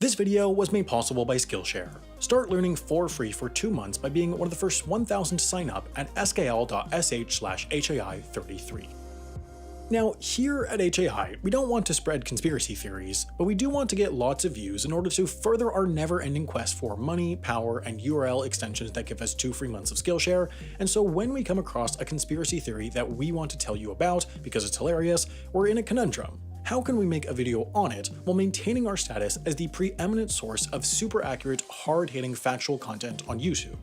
This video was made possible by Skillshare. Start learning for free for 2 months by being one of the first 1,000 to sign up at skl.sh/HAI33. Now, here at HAI, we don't want to spread conspiracy theories, but we do want to get lots of views in order to further our never-ending quest for money, power, and URL extensions that give us 2 free months of Skillshare. And so when we come across a conspiracy theory that we want to tell you about because it's hilarious, we're in a conundrum. How can we make a video on it while maintaining our status as the preeminent source of super accurate, hard-hitting factual content on YouTube?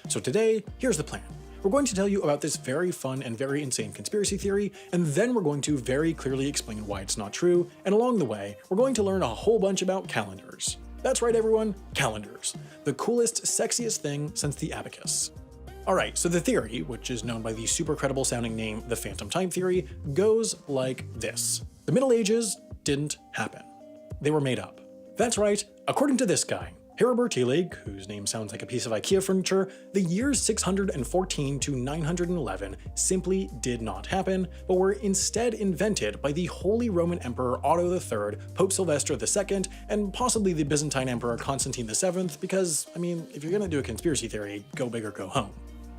So today, here's the plan. We're going to tell you about this very fun and very insane conspiracy theory, and then we're going to very clearly explain why it's not true, and along the way, we're going to learn a whole bunch about calendars. That's right everyone, calendars. The coolest, sexiest thing since the abacus. Alright, so the theory, which is known by the super credible sounding name the Phantom Time Theory, goes like this. The Middle Ages didn't happen. They were made up. That's right, according to this guy, Heribert Illig, whose name sounds like a piece of IKEA furniture, the years 614 to 911 simply did not happen, but were instead invented by the Holy Roman Emperor Otto III, Pope Sylvester II, and possibly the Byzantine Emperor Constantine VII, because, I mean, if you're gonna do a conspiracy theory, go big or go home.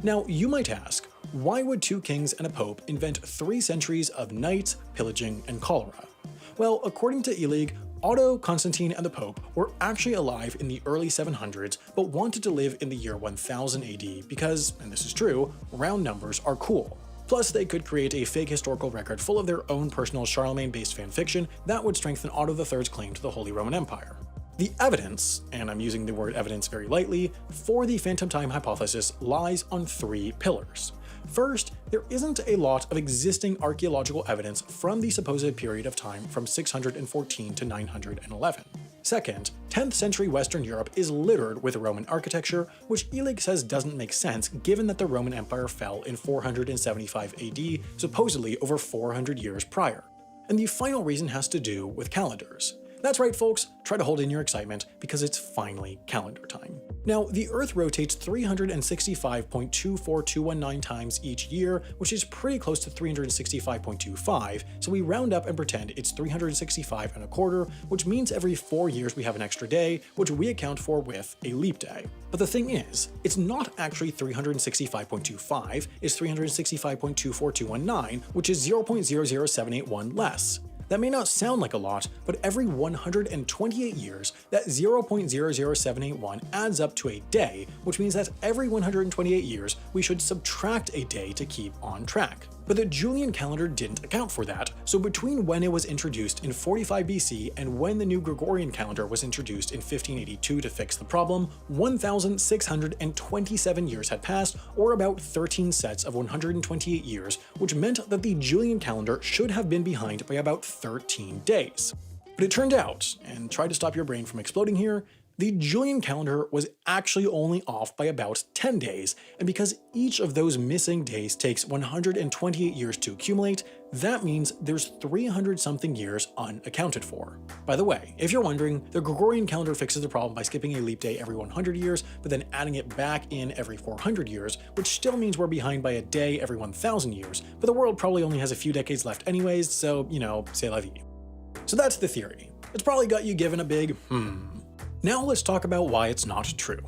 Now, you might ask, why would 2 kings and a pope invent 3 centuries of night, pillaging, and cholera? Well, according to Illig, Otto, Constantine, and the Pope were actually alive in the early 700s, but wanted to live in the year 1000 AD because, and this is true, round numbers are cool. Plus, they could create a fake historical record full of their own personal Charlemagne-based fanfiction that would strengthen Otto III's claim to the Holy Roman Empire. The evidence, and I'm using the word evidence very lightly, for the phantom time hypothesis lies on 3 pillars. First, there isn't a lot of existing archaeological evidence from the supposed period of time from 614 to 911. Second, 10th century Western Europe is littered with Roman architecture, which Illig says doesn't make sense given that the Roman Empire fell in 475 AD, supposedly over 400 years prior. And the final reason has to do with calendars. That's right folks, try to hold in your excitement because it's finally calendar time. Now, the Earth rotates 365.24219 times each year, which is pretty close to 365.25, so we round up and pretend it's 365 and a quarter, which means every 4 years we have an extra day, which we account for with a leap day. But the thing is, it's not actually 365.25, it's 365.24219, which is 0.00781 less. That may not sound like a lot, but every 128 years, that 0.00781 adds up to a day, which means that every 128 years, we should subtract a day to keep on track. But the Julian calendar didn't account for that, so between when it was introduced in 45 BC and when the new Gregorian calendar was introduced in 1582 to fix the problem, 1,627 years had passed, or about 13 sets of 128 years, which meant that the Julian calendar should have been behind by about 13 days. But it turned out, and try to stop your brain from exploding here, the Julian calendar was actually only off by about 10 days, and because each of those missing days takes 128 years to accumulate, that means there's 300-something years unaccounted for. By the way, if you're wondering, the Gregorian calendar fixes the problem by skipping a leap day every 100 years, but then adding it back in every 400 years, which still means we're behind by a day every 1,000 years, but the world probably only has a few decades left anyways, so, you know, c'est la vie. So that's the theory. It's probably got you given a big Now let's talk about why it's not true.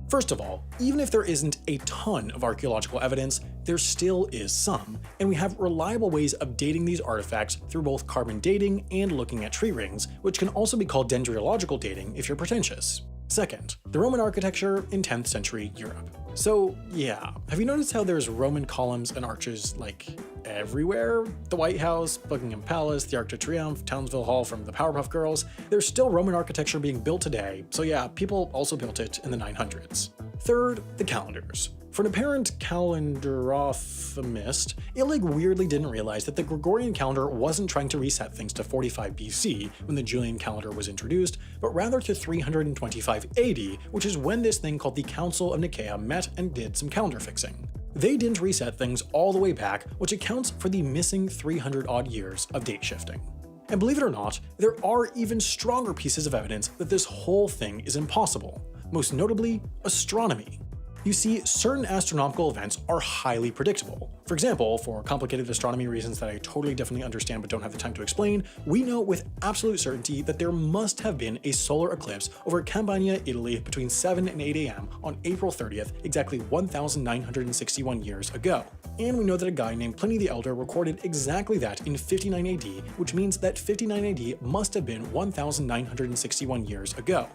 First of all, even if there isn't a ton of archaeological evidence, there still is some, and we have reliable ways of dating these artifacts through both carbon dating and looking at tree rings, which can also be called dendrological dating if you're pretentious. Second, the Roman architecture in 10th century Europe. So yeah, have you noticed how there's Roman columns and arches like everywhere? The White House, Buckingham Palace, the Arc de Triomphe, Townsville Hall from the Powerpuff Girls. There's still Roman architecture being built today, so yeah, people also built it in the 900s. Third, the calendars. For an apparent calendarophemist, Illig weirdly didn't realize that the Gregorian calendar wasn't trying to reset things to 45 BC when the Julian calendar was introduced, but rather to 325 AD, which is when this thing called the Council of Nicaea met and did some calendar fixing. They didn't reset things all the way back, which accounts for the missing 300-odd years of date shifting. And believe it or not, there are even stronger pieces of evidence that this whole thing is impossible, most notably astronomy. You see, certain astronomical events are highly predictable. For example, for complicated astronomy reasons that I totally definitely understand but don't have the time to explain, we know with absolute certainty that there must have been a solar eclipse over Campania, Italy between 7 and 8 a.m. on April 30th, exactly 1,961 years ago. And we know that a guy named Pliny the Elder recorded exactly that in 59 AD, which means that 59 AD must have been 1,961 years ago.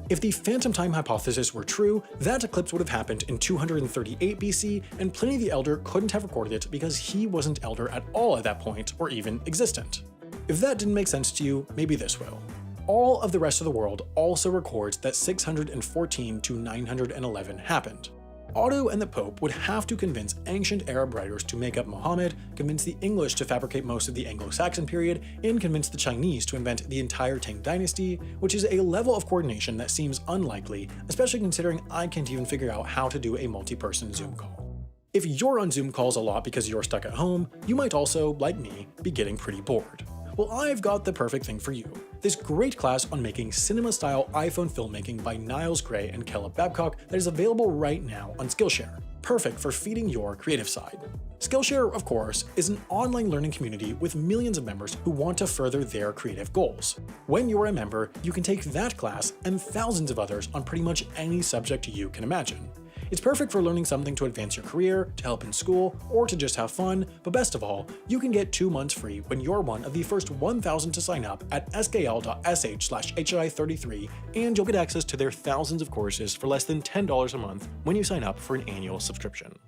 If the phantom time hypothesis were true, that eclipse would have happened in 238 BC, and Pliny the Elder couldn't have recorded it because he wasn't elder at all at that point, or even existent. If that didn't make sense to you, maybe this will. All of the rest of the world also records that 614 to 911 happened. Otto and the Pope would have to convince ancient Arab writers to make up Muhammad, convince the English to fabricate most of the Anglo-Saxon period, and convince the Chinese to invent the entire Tang dynasty, which is a level of coordination that seems unlikely, especially considering I can't even figure out how to do a multi-person Zoom call. If you're on Zoom calls a lot because you're stuck at home, you might also, like me, be getting pretty bored. Well, I've got the perfect thing for you. This great class on making cinema-style iPhone filmmaking by Niles Gray and Caleb Babcock that is available right now on Skillshare. Perfect for feeding your creative side. Skillshare, of course, is an online learning community with millions of members who want to further their creative goals. When you're a member, you can take that class and thousands of others on pretty much any subject you can imagine. It's perfect for learning something to advance your career, to help in school, or to just have fun, but best of all, you can get 2 months free when you're one of the first 1,000 to sign up at skl.sh/HI33, and you'll get access to their thousands of courses for less than $10 a month when you sign up for an annual subscription.